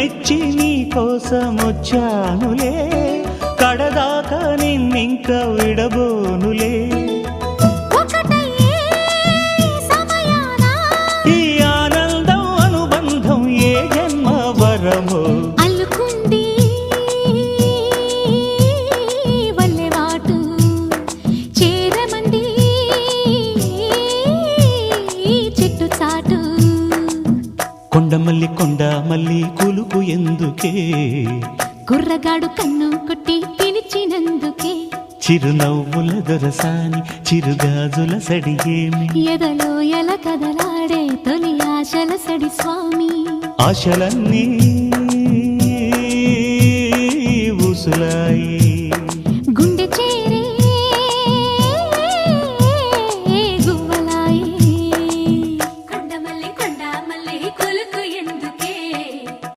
మెచ్చి నీ కోసం వచ్చానులే, కడదాకా నిన్నింక విడబోనులే. ఈ ఆనందం అనుబంధం ఏ జన్మ వరమో అల్లుకుంది వల్లెవాటు చేరమంది చెట్టు చాటు. కొండమల్లి కొండమల్లి కులుకు ఎందుకే, కుర్రగాడు కన్ను కొట్టి పిలిచినందుకే. చిరునవ్వుల దొరసాని చిరుగాజుల సడిగేమి, ఎదలో ఎల కదలాడే తొలి ఆశల సడి స్వామి. ఆశలన్నీ